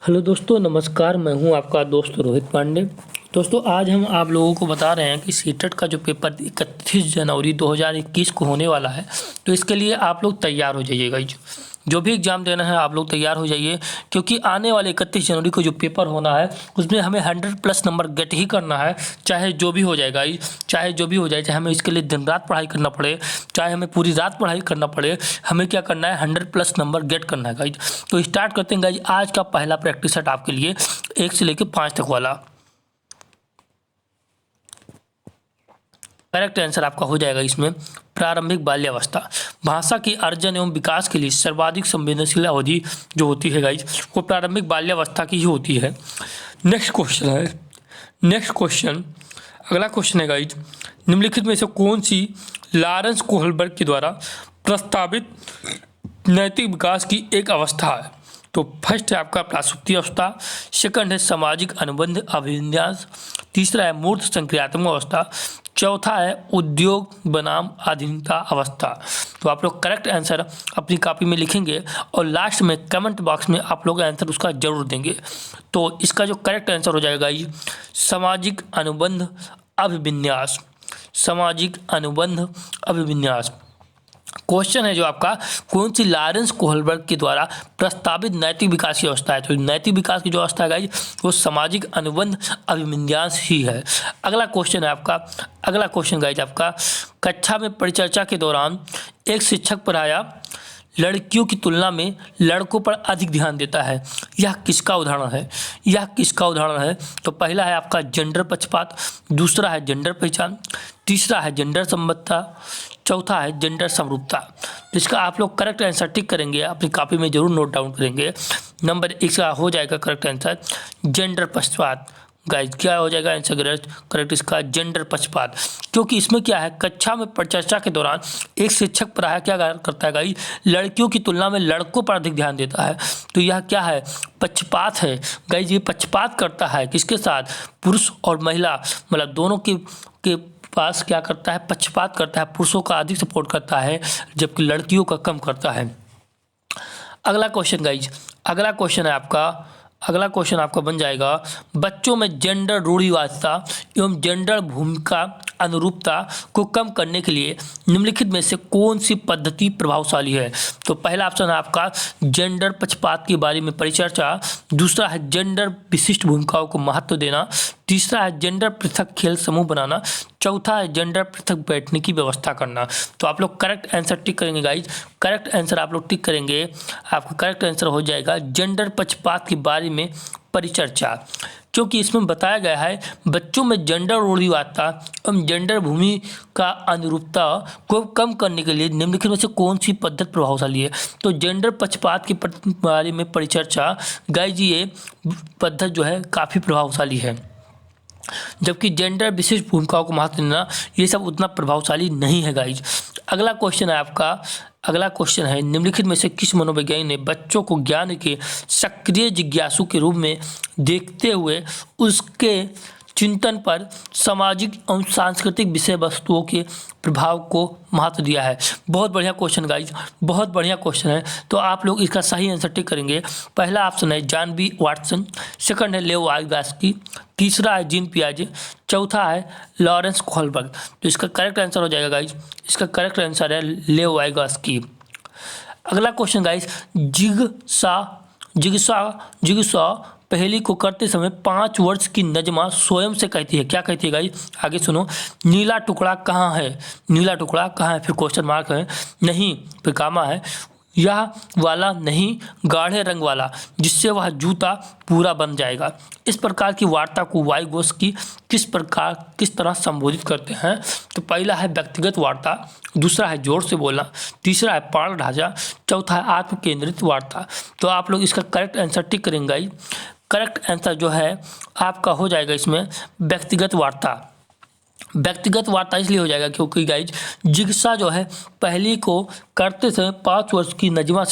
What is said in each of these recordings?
Hello दोस्तों, नमस्कार। मैं हूं आपका दोस्त रोहित पांडे। दोस्तों, आज हम आप लोगों को बता रहे हैं कि सीटेट का जो पेपर 31 जनवरी 2021 को होने वाला है, तो इसके लिए आप लोग तैयार हो जाइएगा। जो भी एग्ज़ाम देना है आप लोग तैयार हो जाइए, क्योंकि आने वाले 31 जनवरी को जो पेपर होना है उसमें हमें 100+ नंबर गेट ही करना है, चाहे जो भी हो जाएगा। चाहे जो भी हो जाए, चाहे हमें इसके लिए दिन रात पढ़ाई करना पड़े, चाहे हमें पूरी रात पढ़ाई करना पड़े, हमें क्या करना है, 100+ नंबर गेट करना है गाइज। तो स्टार्ट करते हैं गाइज। आज का पहला प्रैक्टिस सेट आपके लिए 1 से लेकर 5 तक वाला। करेक्ट आंसर आपका हो जाएगा इसमें प्रारंभिक बाल्यावस्था। भाषा के अर्जन एवं विकास के लिए सर्वाधिक संवेदनशील अवधि जो होती है गाइज, वो प्रारंभिक बाल्यावस्था की ही होती है। नेक्स्ट क्वेश्चन, अगला क्वेश्चन है गाइज, निम्नलिखित में से कौन सी लॉरेंस कोहलबर्ग के द्वारा प्रस्तावित नैतिक विकास की एक अवस्था है? तो फर्स्ट है आपका प्रासुप्ति अवस्था, सेकंड है सामाजिक अनुबंध अभिविन्यास, तीसरा है मूर्त संक्रियात्मक अवस्था, चौथा है उद्योग बनाम अधीनता अवस्था। तो आप लोग करेक्ट आंसर अपनी कॉपी में लिखेंगे और लास्ट में कमेंट बॉक्स में आप लोग आंसर उसका जरूर देंगे। तो इसका जो करेक्ट आंसर हो जाएगा ये सामाजिक अनुबंध अभिविन्यास। सामाजिक अनुबंध अभिविन्यास क्वेश्चन है जो आपका, कौन सी लॉरेंस कोहलबर्ग के द्वारा प्रस्तावित नैतिक विकास की अवस्था है? तो नैतिक विकास की जो अवस्था है गाइज, वो सामाजिक अनुबंध अभिविन्यास ही है। अगला क्वेश्चन गाइज आपका, कक्षा में परिचर्चा के दौरान एक शिक्षक पढ़ाया लड़कियों की तुलना में लड़कों पर अधिक ध्यान देता है, यह किसका उदाहरण है? तो पहला है आपका जेंडर पक्षपात, दूसरा है जेंडर पहचान, तीसरा है जेंडर संबद्धता, चौथा है जेंडर समरूपता। जिसका आप लोग करेक्ट आंसर टिक करेंगे, अपनी कॉपी में जरूर नोट डाउन करेंगे। नंबर 1 का हो जाएगा करेक्ट आंसर जेंडर पक्षपात। गाइज क्या हो जाएगा आंसर करेक्ट इसका जेंडर पक्षपात, क्योंकि इसमें क्या है, कक्षा में परिचर्चा के दौरान एक शिक्षक पढ़ाया क्या करता है गाइज, लड़कियों की तुलना में लड़कों पर अधिक ध्यान देता है। तो यह क्या है, पक्षपात है गाइज। ये पक्षपात करता है किसके साथ, पुरुष और महिला, मतलब दोनों के पास क्या करता है, पक्षपात करता है। पुरुषों का अधिक सपोर्ट करता है जबकि लड़कियों का कम करता है। अगला क्वेश्चन आपका बन जाएगा, बच्चों में जेंडर रूढ़िवादिता एवं जेंडर भूमिका अनुरूपता को कम करने के लिए निम्नलिखित में से कौन सी पद्धति प्रभावशाली है? तो पहला ऑप्शन है आपका जेंडर पक्षपात के बारे में परिचर्चा, दूसरा है जेंडर विशिष्ट भूमिकाओं को महत्व देना, तीसरा है जेंडर पृथक खेल समूह बनाना, चौथा है जेंडर पृथक बैठने की व्यवस्था करना। तो आप लोग करेक्ट आंसर टिक करेंगे गाइज। करेक्ट आंसर आप लोग टिक करेंगे, आपका करेक्ट आंसर हो जाएगा जेंडर पक्षपात के बारे में परिचर्चा, क्योंकि इसमें बताया गया है बच्चों में जेंडर रूढ़िवादिता एवं जेंडर भूमिका अनुरूपता को कम करने के लिए निम्नलिखित में से कौन सी पद्धति प्रभावशाली है? तो जेंडर पक्षपात के बारे में परिचर्चा गाइज, ये पद्धति जो है काफ़ी प्रभावशाली है, जबकि जेंडर विशिष्ट भूमिकाओं को महत्व देना ये सब उतना प्रभावशाली नहीं है गाइज। अगला क्वेश्चन है निम्नलिखित में से किस मनोवैज्ञानिक ने बच्चों को ज्ञान के सक्रिय जिज्ञासु के रूप में देखते हुए उसके चिंतन पर सामाजिक और सांस्कृतिक विषय वस्तुओं के प्रभाव को महत्व दिया है? बहुत बढ़िया क्वेश्चन गाइज, बहुत बढ़िया क्वेश्चन है। तो आप लोग इसका सही आंसर टिक करेंगे। पहला ऑप्शन है जॉन बी वाटसन, सेकंड है लेओ वाइगॉस्की, तीसरा है जीन पियाजे, चौथा है लॉरेंस कोहलबर्ग। तो इसका करेक्ट आंसर हो जाएगा गाइज, इसका करेक्ट आंसर है लेओ वाइगॉस्की। अगला क्वेश्चन गाइज, जिगसा पहेली को करते समय 5 वर्ष की नजमा स्वयं से कहती है, क्या कहती है गाइस? आगे सुनो, नीला टुकड़ा कहाँ है? फिर क्वेश्चन मार्क है, नहीं फिर कामा है, यह वाला नहीं, गाढ़े रंग वाला, जिससे वह जूता पूरा बन जाएगा। इस प्रकार की वार्ता को वाइगॉस्की किस तरह संबोधित करते हैं? तो पहला है व्यक्तिगत वार्ता, दूसरा है जोर से बोलना, तीसरा है पाण ढांचा, चौथा है आत्म केंद्रित वार्ता। तो आप लोग इसका करेक्ट आंसर टिक करेंगे। करेक्ट आंसर जो है आपका हो जाएगा इसमें व्यक्तिगत वार्ता। व्यक्तिगत वार्ता इसलिए हो जाएगा क्योंकि गाइज जिज्ञासा जो है पहली को करते समय 5 वर्ष की नजमा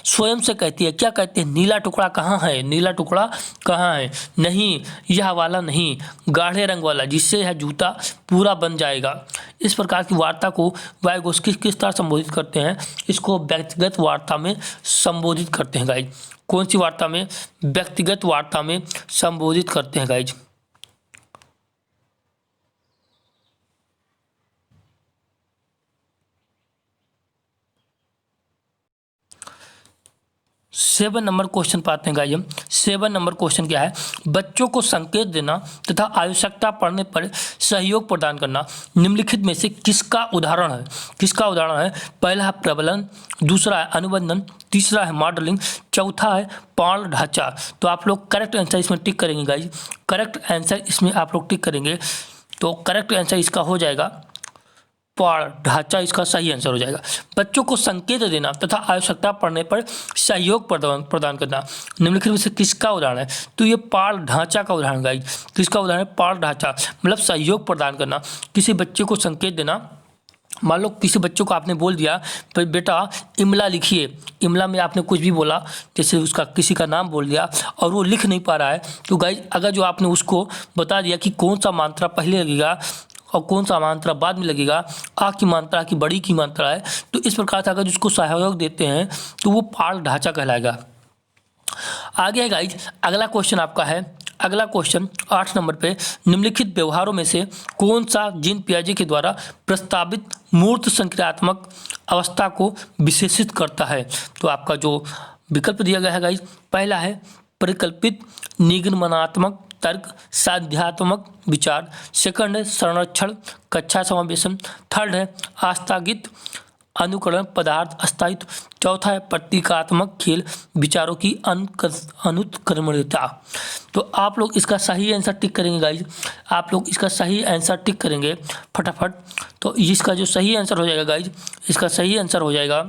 स्वयं से कहती है, क्या कहती है, नीला टुकड़ा कहाँ है, नीला टुकड़ा कहाँ है, नहीं यह वाला नहीं, गाढ़े रंग वाला, जिससे यह जूता पूरा बन जाएगा। इस प्रकार की वार्ता को वाइगोत्स्की किस तरह संबोधित करते हैं, इसको व्यक्तिगत वार्ता में संबोधित करते हैं गाइज। कौन सी वार्ता में? व्यक्तिगत वार्ता में संबोधित करते हैं गाइज। सेवन नंबर क्वेश्चन पाते हैं गाइज हम। 7 नंबर क्वेश्चन क्या है? बच्चों को संकेत देना तथा आवश्यकता पड़ने पर सहयोग प्रदान करना निम्नलिखित में से किसका उदाहरण है? किसका उदाहरण है? पहला है प्रबलन, दूसरा है अनुबंधन, तीसरा है मॉडलिंग, चौथा है पाण ढांचा। तो आप लोग करेक्ट आंसर इसमें टिक करेंगे गाइज। करेक्ट आंसर इसमें आप लोग टिक करेंगे तो करेक्ट आंसर इसका हो जाएगा पाण ढांचा, इसका सही आंसर हो जाएगा। बच्चों को संकेत देना तथा आवश्यकता पड़ने पर सहयोग प्रदान करना निम्नलिखित में से किसका उदाहरण है? तो ये पाण ढांचा का उदाहरण गाइज। किसका उदाहरण है? पाण ढांचा, मतलब सहयोग प्रदान करना। किसी बच्चे को संकेत देना, मान लो किसी बच्चों को आपने बोल दिया तो बेटा इमला लिखिए, इमला में आपने कुछ भी बोला, जैसे उसका किसी का नाम बोल दिया और वो लिख नहीं पा रहा है, तो गाइज अगर जो आपने उसको बता दिया कि कौन सा मात्रा पहले लगेगा और कौन सा मात्रा बाद में लगेगा, आ की मात्रा की बड़ी की मात्रा है, तो इस प्रकार से अगर उसको सहयोग देते हैं तो वो पाण ढांचा कहलाएगा। आगे है गाइज अगला क्वेश्चन आपका है, अगला क्वेश्चन 8 नंबर पे, निम्नलिखित व्यवहारों में से कौन सा जीन पियाजे के द्वारा प्रस्तावित मूर्त संक्रियात्मक अवस्था को विशेषित करता है? तो आपका जो विकल्प दिया गया है गाइज, पहला है परिकल्पित निगमनात्मक तर्क साध्यात्मक विचार, सेकंड है संरक्षण कक्षा समावेशन, थर्ड है आस्थागित अनुकरण पदार्थ अस्थायित्व, चौथा है प्रतीकात्मक खेल विचारों की अनुत्क्रमणीयता। तो आप लोग इसका सही आंसर टिक करेंगे गाइज, आप लोग इसका सही आंसर टिक करेंगे फटाफट। तो इसका जो सही आंसर हो जाएगा गाइज, इसका सही आंसर हो जाएगा,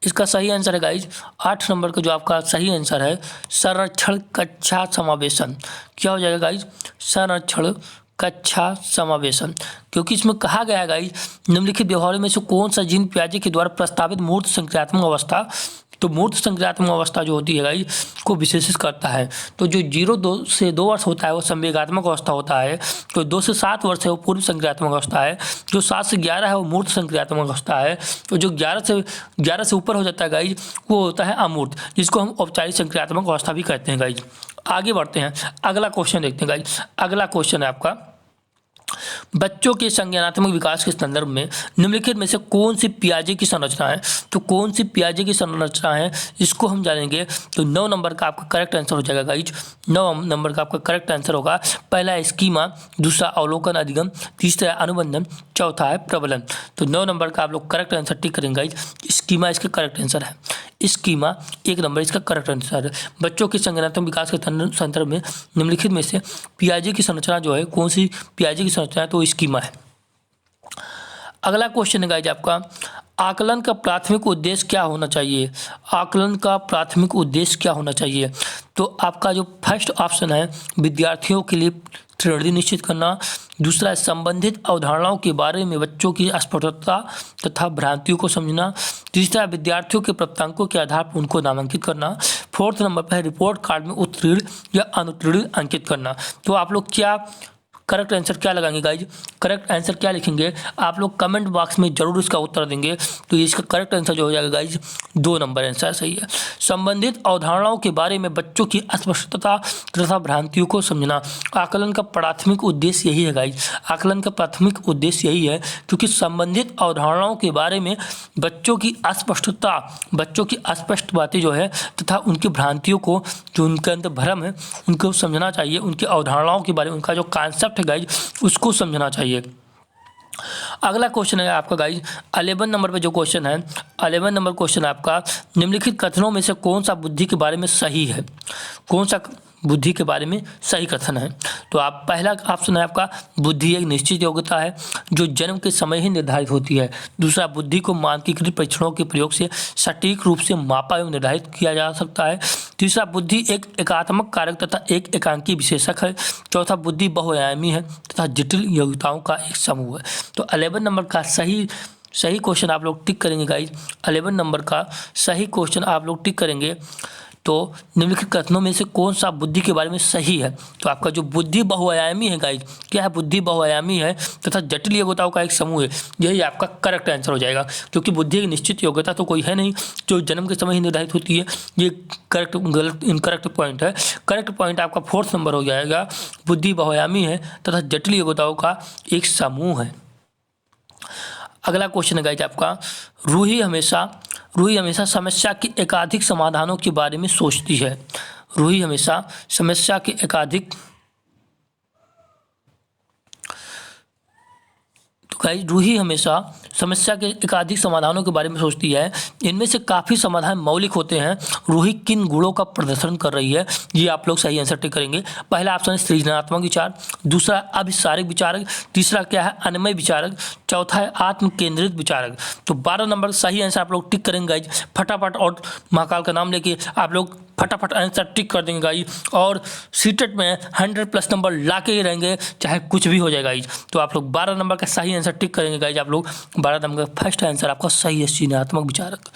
इसका सही आंसर है गाइज 8 नंबर का जो आपका सही आंसर है संरक्षण कक्षा समावेशन। क्या हो जाएगा गाइज? संरक्षण कक्षा समावेशन, क्योंकि इसमें कहा गया है गाइज निम्नलिखित व्यवहारों में से कौन सा जीन पियाजे के द्वारा प्रस्तावित मूर्त संक्रियात्मक अवस्था, तो मूर्त संक्रियात्मक अवस्था जो होती है गाइज को विशेषित करता है। तो जो 0 से 2 वर्ष होता है वो संवेगात्मक अवस्था होता है, तो 2 से 7 वर्ष है वो पूर्व संक्रियात्मक अवस्था है, जो 7 से 11 है वो मूर्त संक्रियात्मक अवस्था है, तो जो 11 से ऊपर हो जाता है गाइज वो होता है अमूर्त, जिसको हम औपचारिक संक्रियात्मक अवस्था भी कहते हैं गाइज। आगे बढ़ते हैं, अगला क्वेश्चन देखते हैं गाइज। अगला क्वेश्चन है आपका, बच्चों के संज्ञानात्मक विकास के संदर्भ में निम्नलिखित में से कौन सी पियाजे की संरचना है? तो कौन सी पियाजे की संरचना है इसको हम जानेंगे। तो 9 नंबर का आपका करेक्ट आंसर हो जाएगा गाइज, 9 नंबर का आपका करेक्ट आंसर होगा। पहला है स्कीमा, दूसरा अवलोकन अधिगम, तीसरा है अनुबंधन, चौथा है प्रबलन। तो 9 नंबर का आप लोग करेक्ट आंसर टिक करेंगे गाइज, स्कीमा इसका करेक्ट आंसर है, स्कीमा 1 नंबर इसका करेक्ट आंसर है। बच्चों के संज्ञानात्मक विकास के संदर्भ में निम्नलिखित में से पियाजे की संरचना जो है, कौन सी पियाजे की संरचना है? तो स्कीमा है। अगला क्वेश्चन है गाइज आपका, आकलन का प्राथमिक उद्देश्य क्या होना चाहिए? आकलन का प्राथमिक उद्देश्य क्या होना चाहिए? तो आपका जो फर्स्ट ऑप्शन है विद्यार्थियों के लिए श्रेणी निश्चित करना, दूसरा है संबंधित अवधारणाओं के बारे में बच्चों की स्पष्टता तथा भ्रांतियों को समझना, तीसरा है विद्यार्थियों के प्राप्तांकों के आधार पर उनको नामांकित करना, 4th नंबर पर है रिपोर्ट कार्ड में उत्तीर्ण या अनुत्तीर्ण अंकित करना। तो आप लोग क्या करेक्ट आंसर क्या लगाएंगे गाइज? करेक्ट आंसर क्या लिखेंगे आप लोग कमेंट बॉक्स में जरूर इसका उत्तर देंगे। तो इसका करेक्ट आंसर जो हो जाएगा गाइज 2 नंबर आंसर सही है। संबंधित अवधारणाओं के बारे में बच्चों की अस्पष्टता तथा भ्रांतियों को समझना, आकलन का प्राथमिक उद्देश्य यही है गाइज, आकलन का प्राथमिक उद्देश्य यही है, क्योंकि संबंधित अवधारणाओं के बारे में बच्चों की अस्पष्टता, बच्चों की अस्पष्ट बातें जो है तथा उनकी भ्रांतियों को, जो उनके अंदर भ्रम है उनको समझना चाहिए, उनकी अवधारणाओं के बारे में उनका जो कॉन्सेप्ट है गाइज उसको समझना चाहिए। अगला क्वेश्चन है आपका गाइज 11 नंबर पे जो क्वेश्चन है, 11 नंबर क्वेश्चन आपका, निम्नलिखित कथनों में से कौन सा बुद्धि के बारे में सही है? कौन सा बुद्धि के बारे में सही कथन है। तो आप पहला ऑप्शन है आपका बुद्धि एक निश्चित योग्यता है जो जन्म के समय ही निर्धारित होती है। दूसरा, बुद्धि को मानकीकृत परीक्षणों के प्रयोग से सटीक रूप से मापा एवं निर्धारित किया जा सकता है। तीसरा, बुद्धि एक एकात्मक कारक तथा एक एकांकी विशेषक है। चौथा, बुद्धि बहुआयामी है तथा जटिल योग्यताओं का एक समूह है। तो 11 नंबर का सही क्वेश्चन आप लोग टिक करेंगे गाइज। 11 नंबर का सही क्वेश्चन आप लोग टिक करेंगे। तो निम्नलिखित कथनों में से कौन सा बुद्धि के बारे में सही है? तो आपका जो बुद्धि बहुआयामी है गाइज, क्या है? बुद्धि बहुआयामी है तथा जटिल योग्यताओं का एक समूह है। यही आपका करेक्ट आंसर हो जाएगा, क्योंकि बुद्धि की निश्चित योग्यता तो कोई है नहीं जो जन्म के समय ही निर्धारित होती है। ये इनकरेक्ट पॉइंट है। करेक्ट पॉइंट आपका 4th नंबर हो जाएगा, बुद्धि बहुआयामी है तथा जटिल योग्यताओं का एक समूह है। अगला क्वेश्चन है गाइज आपका, रूही हमेशा समस्या के एकाधिक समाधानों के बारे में सोचती है। रूही हमेशा समस्या के एकाधिक रूही हमेशा समस्या के एकाधिक समाधानों के बारे में सोचती है। इनमें से काफ़ी समाधान मौलिक होते हैं। रूही किन गुणों का प्रदर्शन कर रही है? ये आप लोग सही आंसर टिक करेंगे। पहला ऑप्शन है सृजनात्मक विचार, दूसरा अभिसारिक विचारक, तीसरा क्या है? अन्वय विचारक, चौथा है आत्म केंद्रित विचारक। तो 12 नंबर सही आंसर आप लोग टिक करेंगे गाइज। फटाफट और महाकाल का नाम लेके आप लोग फटाफट आंसर टिक कर देंगे गाइज, और सीटेट में 100+ नंबर ला के ही रहेंगे, चाहे कुछ भी हो जाए गाइज। तो आप लोग 12 नंबर का सही आंसर टिक करेंगे गाइज। आप लोग 12 नंबर का फर्स्ट आंसर आपका सही है, सृजनात्मक विचारक,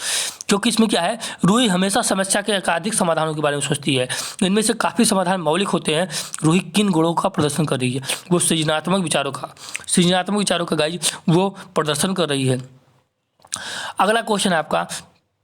क्योंकि इसमें क्या है? रूही हमेशा समस्या के एकाधिक समाधानों के बारे में सोचती है। इनमें से काफ़ी समाधान मौलिक होते हैं। रूही किन गुणों का प्रदर्शन कर रही है? वो सृजनात्मक विचारों का गाइज वो प्रदर्शन कर रही है। अगला क्वेश्चन है आपका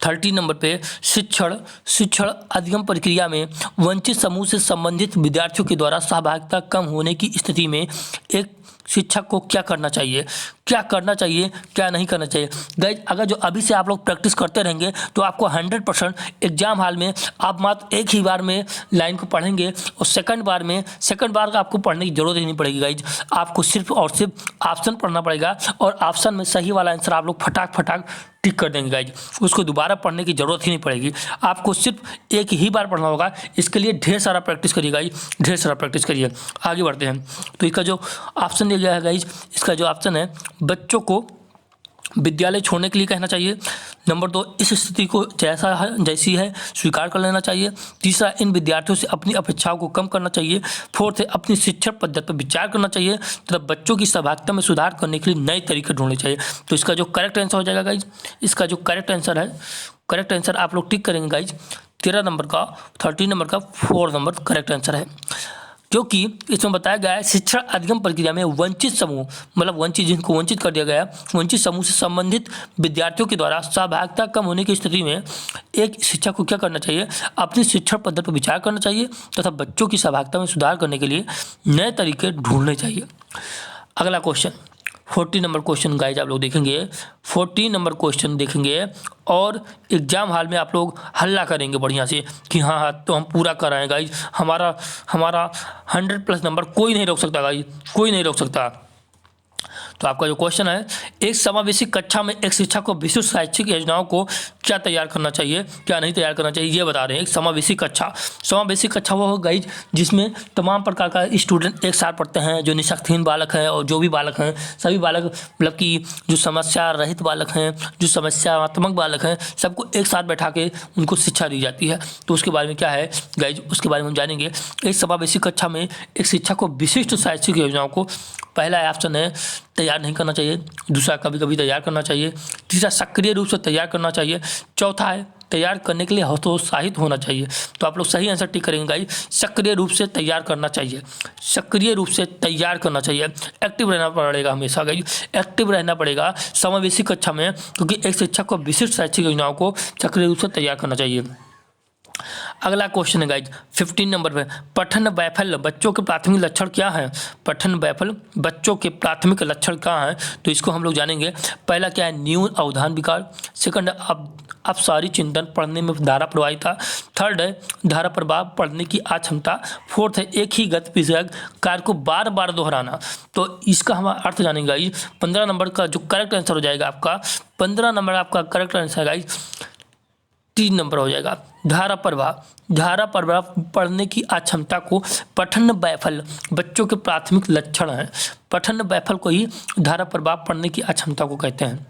30 नंबर पे, शिक्षण अधिगम प्रक्रिया में वंचित समूह से संबंधित विद्यार्थियों के द्वारा सहभागिता कम होने की स्थिति में एक शिक्षक को क्या करना चाहिए? क्या नहीं करना चाहिए? गाइज अगर जो अभी से आप लोग प्रैक्टिस करते रहेंगे तो आपको 100% एग्जाम हॉल में आप मात्र एक ही बार में लाइन को पढ़ेंगे, और सेकंड बार का आपको पढ़ने की जरूरत ही नहीं पड़ेगी गाइज। आपको सिर्फ और सिर्फ ऑप्शन पढ़ना पड़ेगा, और ऑप्शन में सही वाला आंसर आप लोग फटाक टिक कर देंगे गाइज। उसको दोबारा पढ़ने की जरूरत ही नहीं पड़ेगी, आपको सिर्फ एक ही बार पढ़ना होगा। इसके लिए ढेर सारा प्रैक्टिस करिए गाइज, ढेर सारा प्रैक्टिस करिए। आगे बढ़ते हैं। तो इसका जो ऑप्शन दिया गया है गाइज, इसका जो ऑप्शन है, बच्चों को विद्यालय छोड़ने के लिए कहना चाहिए। नंबर 2, इस स्थिति को जैसी है स्वीकार कर लेना चाहिए। तीसरा, इन विद्यार्थियों से अपनी अपेक्षाओं को कम करना चाहिए। 4th है, अपनी शिक्षण पद्धति पर विचार करना चाहिए तथा बच्चों की सहभागिता में सुधार करने के लिए नए तरीके ढूंढने चाहिए। तो इसका जो करेक्ट आंसर हो जाएगा गाइज, इसका जो करेक्ट आंसर आप लोग टिक करेंगे गाइज। 13 नंबर का 4 नंबर करेक्ट आंसर है, क्योंकि इसमें बताया गया है शिक्षण अधिगम प्रक्रिया में वंचित समूह, मतलब जिनको वंचित कर दिया गया, वंचित समूह से संबंधित विद्यार्थियों के द्वारा सहभागिता कम होने की स्थिति में एक शिक्षक को क्या करना चाहिए? अपनी शिक्षण पद्धति पर विचार करना चाहिए तथा बच्चों की सहभागिता में सुधार करने के लिए नए तरीके ढूंढने चाहिए। अगला क्वेश्चन 14 नंबर क्वेश्चन गाइज आप लोग देखेंगे। 14 नंबर क्वेश्चन देखेंगे और एग्जाम हॉल में आप लोग हल्ला करेंगे बढ़िया से कि हाँ तो हम पूरा कर रहे हैं गाइज, हमारा 100+ नंबर कोई नहीं रोक सकता गाइज, कोई नहीं रोक सकता। तो आपका जो क्वेश्चन है, एक समावेशी कक्षा में एक शिक्षक को विशिष्ट शैक्षिक योजनाओं को क्या तैयार करना चाहिए, क्या नहीं तैयार करना चाहिए, ये बता रहे हैं। एक समावेशी कक्षा वो हो गई जिसमें तमाम प्रकार का स्टूडेंट एक साथ पढ़ते हैं, जो निःशक्तिहीन बालक हैं और जो भी बालक हैं, सभी बालक, मतलब कि जो समस्या रहित बालक हैं, जो समस्यात्मक बालक हैं, सबको एक साथ बैठा के उनको शिक्षा दी जाती है। तो उसके बारे में क्या है गाइज, उसके बारे में हम जानेंगे। एक समावेशी कक्षा में एक शिक्षक को विशिष्ट शैक्षिक योजनाओं को, पहला ऑप्शन है तैयार नहीं करना चाहिए, दूसरा कभी कभी तैयार करना चाहिए, तीसरा सक्रिय रूप से तैयार करना चाहिए, चौथा है तैयार करने के लिए हतोत्साहित होना चाहिए। तो आप लोग सही आंसर टिक करेंगे गाइस, सक्रिय रूप से तैयार करना चाहिए, सक्रिय रूप से तैयार करना चाहिए। एक्टिव रहना पड़ेगा हमेशा गाइस, एक्टिव रहना पड़ेगा समावेशी कक्षा में, क्योंकि एक शिक्षक को विशिष्ट शैक्षिक योजनाओं को सक्रिय रूप से तैयार करना चाहिए। अगला क्वेश्चन है गाइज 15 नंबर पे, पठन वैफल्य बच्चों के प्राथमिक लक्षण क्या है? पठन वैफल्य बच्चों के प्राथमिक लक्षण क्या है? तो इसको हम लोग जानेंगे। पहला क्या है, न्यून अवधान विकार। सेकंड है अपसारी चिंतन, पढ़ने में धारा प्रवाहिता। थर्ड है धारा प्रभाव, पढ़ने की अक्षमता। फोर्थ है एक ही गतिविधि कार्य को बार बार दोहराना। तो इसका हम अर्थ जानेंगे गाइज। 15 नंबर का जो करेक्ट आंसर हो जाएगा आपका, 15 नंबर आपका करेक्ट आंसर है गाइज, 3 नंबर हो जाएगा। धारा प्रवाह, धारा प्रवाह पढ़ने की अक्षमता को पठन वैफल्य बच्चों के प्राथमिक लक्षण है। पठन वैफल्य को ही धारा प्रवाह पढ़ने की अक्षमता को कहते हैं।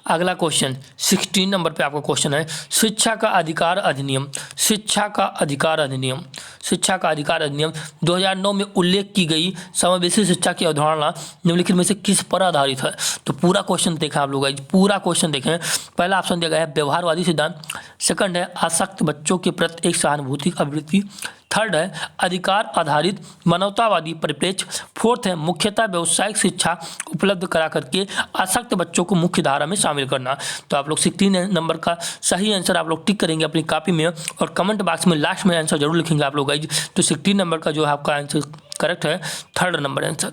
अगला क्वेश्चन 16 नंबर पे आपका क्वेश्चन है शिक्षा का अधिकार अधिनियम। शिक्षा का अधिकार अधिनियम, शिक्षा का अधिकार अधिनियम 2009 में उल्लेख की गई समावेशी शिक्षा की अवधारणा निम्नलिखित में से किस पर आधारित है। तो पूरा क्वेश्चन देखा आप लोग, पूरा क्वेश्चन देखें। पहला ऑप्शन दिया गया है व्यवहारवादी सिद्धांत, सेकंड है आसक्त बच्चों के प्रति एक सहानुभूति अभिवृत्ति, थर्ड है अधिकार आधारित मानवतावादी परिप्रेक्ष्य, फोर्थ है मुख्यतः व्यावसायिक शिक्षा उपलब्ध करा करके आसक्त बच्चों को मुख्य धारा में शामिल करना। तो आप लोग 16 नंबर का सही आंसर आप लोग टिक करेंगे अपनी कॉपी में और कमेंट बॉक्स में लास्ट में आंसर जरूर लिखेंगे आप लोग गाइज। तो 16 नंबर का जो है आपका आंसर करेक्ट है, थर्ड नंबर आंसर।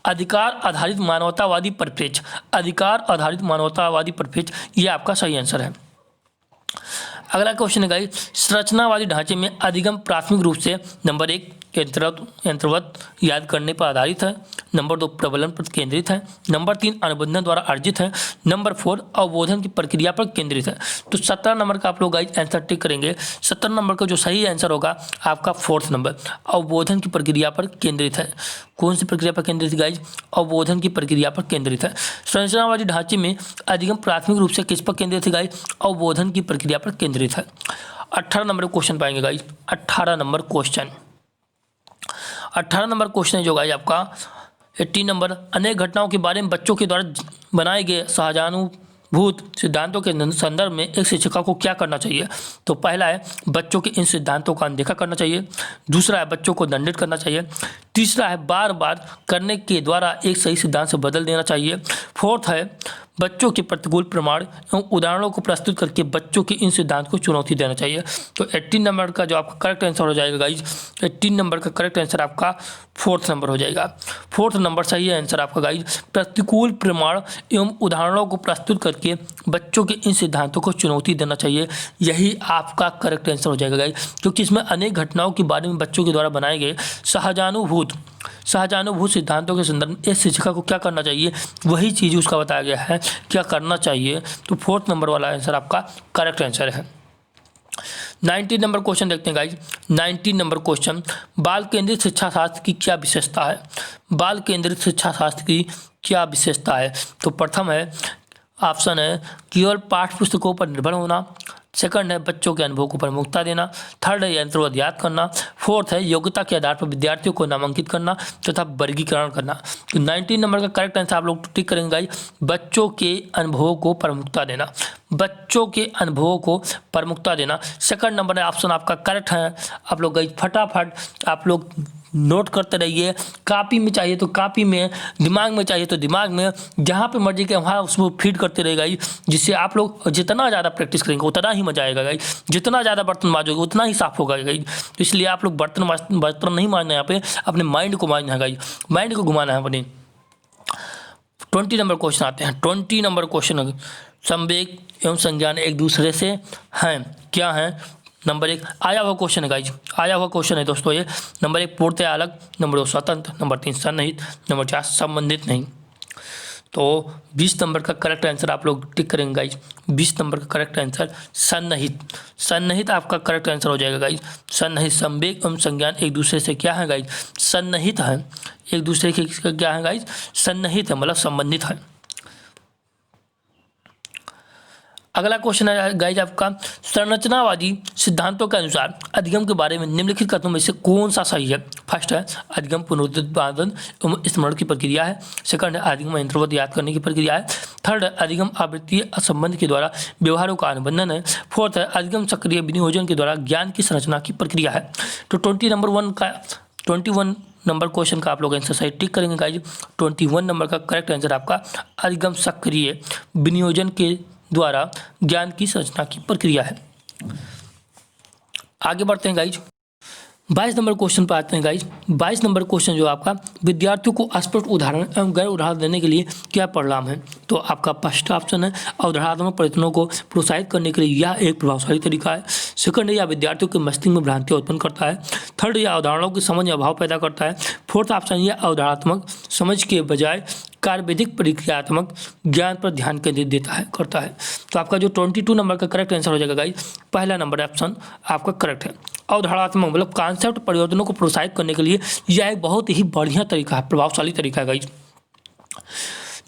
अधिकार आधारित मानवतावादी परिप्रेक्ष्य, अधिकार आधारित मानवतावादी परिप्रेक्ष्य ये आपका सही आंसर है। अगला क्वेश्चन है गाइस संरचनावादी ढांचे में अधिगम प्राथमिक रूप से नंबर 1 यंत्रवत याद करने पर आधारित है, नंबर 2 प्रबलन पर केंद्रित है, नंबर 3 अनुबंधन द्वारा अर्जित है, नंबर 4 अवबोधन की प्रक्रिया पर केंद्रित है। तो 17 नंबर का आप लोग गाइस आंसर टिक करेंगे। 17 नंबर का जो सही आंसर होगा आपका फोर्थ नंबर अवबोधन की प्रक्रिया पर केंद्रित है। कौन सी प्रक्रिया पर केंद्रित गाइस? अवबोधन की प्रक्रिया पर केंद्रित है। संरचनावादी ढांचे में अधिगम प्राथमिक रूप से किस पर केंद्रित है गाइस? अवबोधन की प्रक्रिया पर केंद्रित है। 18 नंबर क्वेश्चन पाएंगे गाइस। 18 नंबर क्वेश्चन है जो गाइस आपका 18 नंबर अनेक घटनाओं के बारे में बच्चों के द्वारा बनाए गए सहानुभूत सिद्धांतों के संदर्भ में एक शिक्षिका को क्या करना चाहिए। तो पहला है बच्चों के इन सिद्धांतों का अनदेखा करना चाहिए, दूसरा है बच्चों को दंडित करना चाहिए, तीसरा है बार बार करने के द्वारा एक सही सिद्धांत से बदल देना चाहिए, फोर्थ है बच्चों के प्रतिकूल प्रमाण एवं उदाहरणों को प्रस्तुत करके बच्चों के इन सिद्धांत को चुनौती देना चाहिए। तो 18 नंबर का जो आपका करेक्ट आंसर हो जाएगा गाइज, 18 नंबर का करेक्ट आंसर आपका फोर्थ नंबर हो जाएगा। फोर्थ नंबर सही है आंसर आपका गाइज। प्रतिकूल प्रमाण एवं उदाहरणों को प्रस्तुत करके बच्चों के इन सिद्धांतों को चुनौती देना चाहिए, यही आपका करेक्ट आंसर हो जाएगा गाइज। क्योंकि इसमें अनेक घटनाओं के बारे में बच्चों के द्वारा बनाए गए सहानुभूत सिद्धांतों के संदर्भ में इस शिक्षिका को क्या करना चाहिए वही चीज़ उसका बताया गया है क्या करना चाहिए। तो फोर्थ नंबर वाला आंसर आपका करेक्ट आंसर है। 19 नंबर क्वेश्चन देखते हैं गाइज। 19 नंबर क्वेश्चन बाल केंद्रित शिक्षा शास्त्र की क्या विशेषता है? बाल केंद्रित शिक्षा शास्त्र की क्या विशेषता है? तो प्रथम है ऑप्शन है केवल पाठ्य पुस्तकों पर निर्भर होना, सेकंड है बच्चों के अनुभव को प्रमुखता देना, थर्ड है यंत्रवत याद करना, फोर्थ है योग्यता के आधार पर विद्यार्थियों को नामांकित करना तथा वर्गीकरण करना। तो 19 नंबर का करेक्ट आंसर आप लोग टिक करेंगे गाइस, बच्चों के अनुभवों को प्रमुखता देना, बच्चों के अनुभवों को प्रमुखता देना। सेकंड नंबर है ऑप्शन आपका करेक्ट है। आप लोग गाइस फटाफट आप लोग नोट करते रहिए, कॉपी में चाहिए तो कॉपी में, दिमाग में चाहिए तो दिमाग में, जहाँ पे मर्जी के वहाँ उसको फीड करते रहेगा, जिससे आप लोग जितना ज़्यादा प्रैक्टिस करेंगे उतना ही मजा आएगा गाइस, जितना ज़्यादा बर्तन मांजोगे उतना ही साफ होगा गाइस। तो इसलिए आप लोग बर्तन नहीं मांजना, यहाँ पे अपने माइंड को मांजना है गाइस, माइंड को घुमाना है अपने। 20 नंबर क्वेश्चन आते हैं। 20 नंबर क्वेश्चन संवेग एवं संज्ञान एक दूसरे से हैं, क्या हैं? नंबर 1 आया हुआ क्वेश्चन है गाइज, आया हुआ क्वेश्चन है दोस्तों ये। नंबर 1 पूर्णतः अलग, नंबर 2 स्वतंत्र, नंबर 3 सन्निहित, नंबर 4 संबंधित नहीं। तो 20 नंबर का करेक्ट आंसर आप लोग टिक करेंगे गाइज। 20 नंबर का करेक्ट आंसर सन्निहित, सन्निहित आपका करेक्ट आंसर हो जाएगा गाइज। सन्निहित संवेग एवं संज्ञान एक दूसरे से क्या है गाइज? सन्निहित है, एक दूसरे के क्या है गाइज? सन्निहित है, मतलब संबंधित है। अगला क्वेश्चन है गाइज आपका संरचनावादी सिद्धांतों के अनुसार अधिगम के बारे में निम्नलिखित कथनों में से कौन सा सही है? फर्स्ट है अधिगम पुनरुत्पादन एवं स्मरण की प्रक्रिया है, सेकंड है अधिगम यंत्रवत याद करने की प्रक्रिया है, थर्ड है अधिगम आवृत्तीय संबंध के द्वारा व्यवहारों का अनुबंधन है, फोर्थ है अधिगम सक्रिय विनियोजन के द्वारा ज्ञान की संरचना की प्रक्रिया है। तो 21 नंबर क्वेश्चन का आप लोग आंसर सही टिक करेंगे गाइज। 21 नंबर का करेक्ट आंसर आपका अधिगम सक्रिय विनियोजन के द्वारा ज्ञान की संरचना की प्रक्रिया है। आगे बढ़ते हैं गाइज। 22 नंबर क्वेश्चन पर आते हैं गाइज। 22 नंबर क्वेश्चन जो आपका, विद्यार्थियों को स्पष्ट उदाहरण एवं गैर उदाहरण देने के लिए क्या परिणाम है। तो आपका फर्स्ट ऑप्शन है अवधारणात्मक प्रयत्नों को प्रोत्साहित करने के लिए यह एक प्रभावशाली तरीका है। सेकंड है यह विद्यार्थियों के मस्तिष्क में भ्रांतियां उत्पन्न करता है। थर्ड यह अवधारणाओं की समझ या अभाव पैदा करता है। फोर्थ ऑप्शन यह अवधारणात्मक समझ के बजाय कार्यविधिक प्रक्रियात्मक ज्ञान पर ध्यान केंद्रित करता है। तो आपका जो 22 नंबर का करेक्ट आंसर हो जाएगा गाइज, पहला नंबर ऑप्शन आपका करेक्ट है। अवधारणात्मक मतलब कॉन्सेप्ट परिवर्तनों को प्रोत्साहित करने के लिए यह एक बहुत ही बढ़िया तरीका है, प्रभावशाली तरीका है गाइज।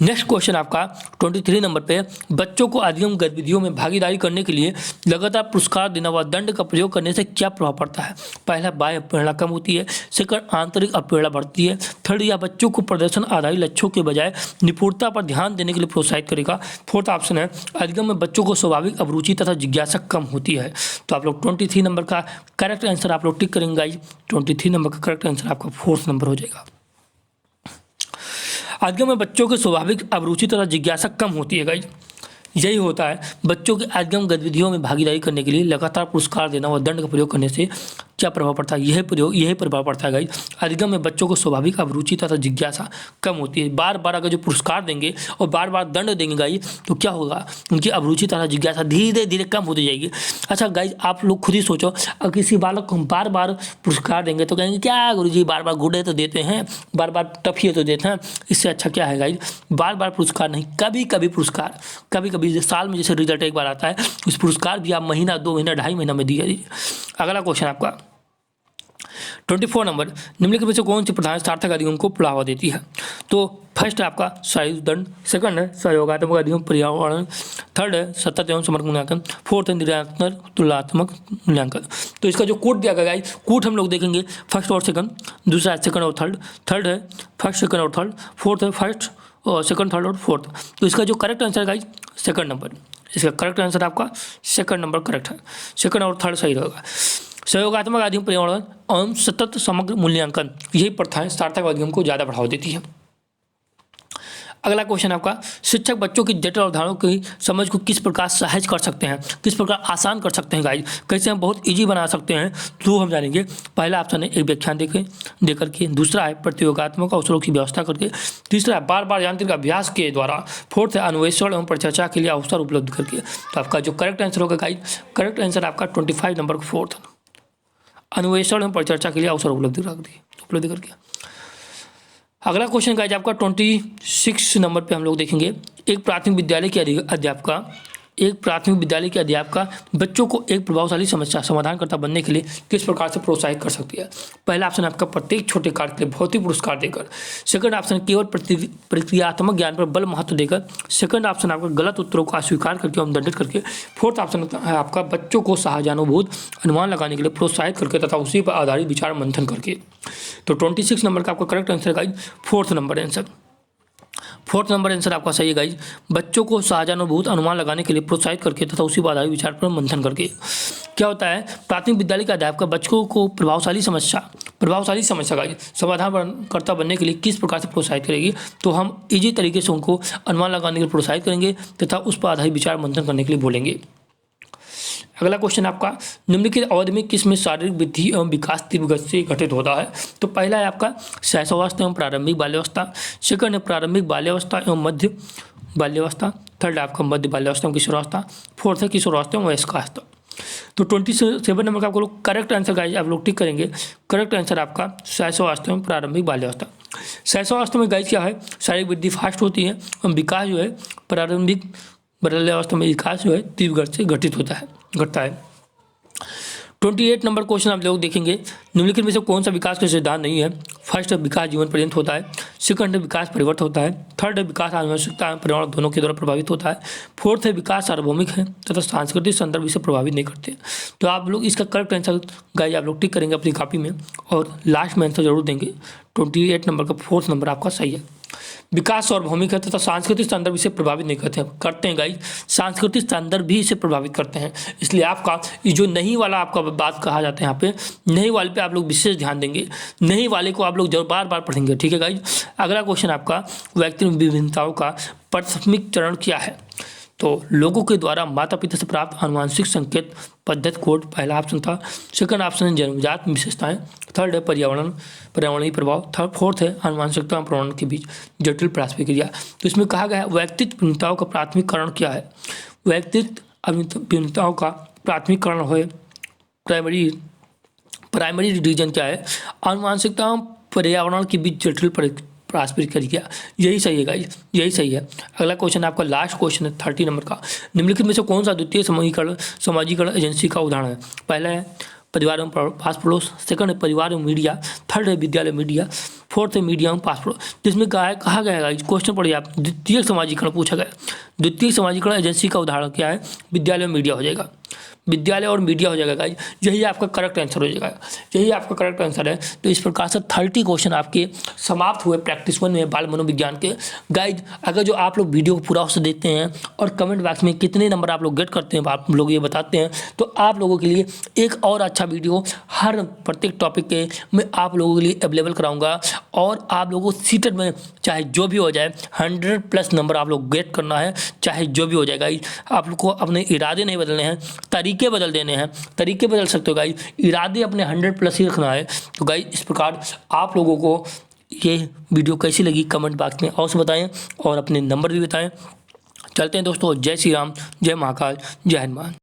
नेक्स्ट क्वेश्चन आपका 23 नंबर पे, बच्चों को अधिगम गतिविधियों में भागीदारी करने के लिए लगातार पुरस्कार देना व दंड का प्रयोग करने से क्या प्रभाव पड़ता है। पहला, बाह्य प्रेरणा कम होती है। सेकंड, आंतरिक अप्रेरणा बढ़ती है। थर्ड, यह बच्चों को प्रदर्शन आधारित लक्ष्यों के बजाय निपुणता पर ध्यान देने के लिए प्रोत्साहित करेगा। फोर्थ ऑप्शन है अधिगम में बच्चों को स्वाभाविक अभिरुचि तथा जिज्ञासा कम होती है। तो आप लोग 23 नंबर का करेक्ट आंसर आप लोग टिक करेंगे गाइज। 23 नंबर का करेक्ट आंसर आपका फोर्थ नंबर हो जाएगा। अधिगम में बच्चों की स्वाभाविक अभिरुचि तथा जिज्ञासा कम होती है गाइज। यही होता है बच्चों के अधिगम गतिविधियों में भागीदारी करने के लिए लगातार पुरस्कार देना व दंड का प्रयोग करने से क्या प्रभाव पड़ता है। यही प्रभाव पड़ता है गाइज। अधिगम में बच्चों को स्वाभाविक अभिरुचि तथा जिज्ञासा कम होती है। बार बार अगर जो पुरस्कार देंगे और बार बार दंड देंगे गाइज, तो क्या होगा, उनकी अभिरुचि तथा जिज्ञासा धीरे धीरे कम होती जाएगी। अच्छा गाइज, आप लोग खुद ही सोचो, अगर किसी बालक को हम बार बार पुरस्कार देंगे तो कहेंगे क्या गुरुजी बार बार गुड्डे तो देते हैं, बार बार टफिए तो देते हैं, इससे अच्छा क्या है गाइज, बार बार पुरस्कार नहीं, कभी कभी पुरस्कार, कभी कभी साल में जैसे रिजल्ट एक बार आता है, उस पुरस्कार भी आप महीना, 2 महीना, 2.5 महीना में दिया दीजिए। अगला क्वेश्चन आपका 24 नंबर, निम्नलिखित में से कौन सी प्रधान सार्थक अधिगम को बढ़ावा देती है। तो फर्स्ट है आपका शारीरिक दंड, सेकंड है सहयोगात्मक अधिगम पर्यावरण, थर्ड है सतत एवं समग्र मूल्यांकन, फोर्थ है निरंतर तुलनात्मक मूल्यांकन। तो इसका जो कोड दिया गया है, कोड हम लोग देखेंगे फर्स्ट और सेकंड, दूसरा है सेकंड और थर्ड, थर्ड है फर्स्ट सेकंड और थर्ड, फोर्थ है फर्स्ट और सेकंड थर्ड और फोर्थ। तो इसका जो करेक्ट आंसर है गाइज सेकंड नंबर, इसका करेक्ट आंसर आपका सेकंड नंबर करेक्ट है, सेकंड और थर्ड सही रहेगा। सहयोगात्मक अधिगम पर्यावरण एवं सतत समग्र मूल्यांकन, यही प्रथाएं सार्थक अधिगम को ज़्यादा बढ़ावा देती है। अगला क्वेश्चन आपका, शिक्षक बच्चों की जटिल अवधारणाओं की समझ को किस प्रकार सहज कर सकते हैं, किस प्रकार आसान कर सकते हैं गाइज, कैसे हम बहुत इजी बना सकते हैं, तो हम जानेंगे। पहला ऑप्शन है एक व्याख्यान दे करके, दूसरा है प्रतियोगात्मक अवसरों की व्यवस्था करके, तीसरा है बार बार यांत्रिक अभ्यास के द्वारा, फोर्थ है अन्वेषण एवं परिचर्चा के लिए अवसर उपलब्ध करके। तो आपका जो करेक्ट आंसर होगा गाइज, करेक्ट आंसर आपका 25 नंबर का फोर्थ, अन्वेषण एवं परिचर्चा के लिए अवसर उपलब्ध करके। अगला क्वेश्चन गाइज आपका 26 नंबर पे हम लोग देखेंगे, एक प्राथमिक विद्यालय के अध्यापका बच्चों को एक प्रभावशाली समस्या समाधानकर्ता बनने के लिए किस प्रकार से प्रोत्साहित कर सकती है। पहला ऑप्शन आपका प्रत्येक छोटे कार्य के लिए भौतिक पुरस्कार देकर, सेकंड ऑप्शन केवल प्रक्रियात्मक ज्ञान पर बल महत्व देकर, सेकंड ऑप्शन आपका गलत उत्तरों को अस्वीकार करके एवं दंडित करके, फोर्थ ऑप्शन है आपका बच्चों को सहजानुभूत अनुमान लगाने के लिए प्रोत्साहित करके तथा उसी पर आधारित विचार मंथन करके। तो 26 नंबर का आपका correct answer guys fourth number answer, fourth number answer आपका सही है गाइज, बच्चों को सहजानुभूत अनुमान लगाने के लिए प्रोत्साहित करके तथा उसी पर आधारित विचार पर मंथन करके। क्या होता है, प्राथमिक विद्यालय का अध्यापक बच्चों को प्रभावशाली समस्या गाइज समाधानकर्ता बनने के लिए किस प्रकार से प्रोत्साहित करेगी। तो हम इजी तरीके से उनको अनुमान लगाने के लिए प्रोत्साहित करेंगे तथा उस पर आधारित विचार मंथन करने के लिए बोलेंगे। अगला क्वेश्चन आपका, निम्नलिखित अवधि में किसमें शारीरिक वृद्धि एवं विकास तीव्र गति से घटित होता है। तो पहला है आपका शैशवावस्था एवं प्रारंभिक बाल्यावस्था, सेकंड है प्रारंभिक बाल्यावस्था एवं मध्य बाल्यावस्था, थर्ड है आपका मध्य बाल्यावस्था एवं किशोरावस्था, फोर्थ है किशोरावस्था एवं वयस्कावस्था। तो 27 नंबर का आपको लोग करेक्ट आंसर गाइज आप लोग टिक करेंगे, करेक्ट आंसर आपका शैशवावस्था एवं प्रारंभिक बाल्यावस्था। शैशवावस्था में गाइज क्या है, शारीरिक वृद्धि फास्ट होती है और विकास जो है प्रारंभिक बाल्यावस्था में विकास जो है तीव्र गति से घटता है। 28 नंबर क्वेश्चन आप लोग देखेंगे, निम्नलिखित में से कौन सा विकास का सिद्धांत नहीं है। फर्स्ट है विकास जीवन पर्यंत होता है, सेकंड है विकास परिवर्तन होता है, थर्ड है विकास आनुवंशिकता पर्यावरण दोनों के द्वारा प्रभावित होता है, फोर्थ है विकास सार्वभौमिक है तथा सांस्कृतिक संदर्भ इसे प्रभावित नहीं करते। तो आप लोग इसका करेक्ट आंसर गाइज आप लोग टिक करेंगे अपनी कॉपी में और लास्ट में आंसर जरूर देंगे। 28 नंबर का फोर्थ नंबर आपका सही है, विकास सार्वभौमिक है तथा सांस्कृतिक संदर्भ इसे प्रभावित नहीं करते हैं गाइज, सांस्कृतिक संदर्भ भी इसे प्रभावित करते हैं। इसलिए आपका ये जो नहीं वाला आपका बात कहा जाता है, यहाँ पे नहीं वाले पे आप लोग विशेष ध्यान देंगे, नहीं वाले को आप लोग जरूर बार बार पढ़ेंगे, ठीक है गाइज। अगला क्वेश्चन आपका, व्यक्तिगत विभिन्नताओं का प्राथमिक चरण क्या है। तो लोगों के द्वारा माता पिता से प्राप्त आनुवंशिक संकेत पद्धति कोड पहला ऑप्शन था। सेकंड ऑप्शन है जन्मजात विशेषताएं। थर्ड है पर्यावरणीय प्रभाव। फोर्थ है आनुवंशिकता और प्रमाणन के बीच जटिल प्राथमिक क्रिया। तो इसमें कहा गया है व्यक्तित्व भिन्नताओं का प्राथमिक कारण क्या है। व्यक्तित्व भिन्नताओं का प्राथमिक कारण है प्राइमरी रीजन क्या है, आनुवंशिकता पर्यावरण के बीच जटिल पारस्परिक क्रिया। यही सही है गाइस, यही सही है। अगला क्वेश्चन आपका लास्ट क्वेश्चन है 30 नंबर का। निम्नलिखित में से कौन सा द्वितीय समाजीकरण एजेंसी का उदाहरण है। पहला है परिवार एवं पास पड़ोस। सेकंड है परिवार एवं मीडिया। थर्ड है विद्यालय मीडिया। फोर्थ है मीडिया एवं पास पड़ोस। जिसमें कहा गया है क्वेश्चन पढ़िए आप, द्वितीय समाजीकरण पूछा गया। द्वितीय समाजीकरण एजेंसी का उदाहरण क्या है, विद्यालय और मीडिया हो जाएगा। विद्यालय और मीडिया हो जाएगा गाइज, यही आपका करेक्ट आंसर हो जाएगा, यही आपका करेक्ट आंसर है। तो इस प्रकार से 30 क्वेश्चन आपके समाप्त हुए प्रैक्टिस 1 में बाल मनोविज्ञान के। गाइज अगर जो आप लोग वीडियो को पूरा से देखते हैं और कमेंट बॉक्स में कितने नंबर आप लोग गेट करते हैं आप लोग ये बताते हैं, तो आप लोगों के लिए एक और अच्छा वीडियो हर प्रत्येक टॉपिक के मैं आप लोगों के लिए अवेलेबल कराऊंगा। और आप लोगों को सीटेड में चाहे जो भी हो जाए 100+ नंबर आप लोग गेट करना है, चाहे जो भी हो जाए गाइज। आप लोग को अपने इरादे नहीं बदलने हैं, तरीके बदल देने हैं। तरीके बदल सकते हो गाइज, इरादे अपने 100+ ही रखना है। तो गाइज इस प्रकार आप लोगों को ये वीडियो कैसी लगी कमेंट बॉक्स में अवश्य बताएं और अपने नंबर भी बताएं। चलते हैं दोस्तों, जय श्री राम, जय महाकाल, जय हनुमान।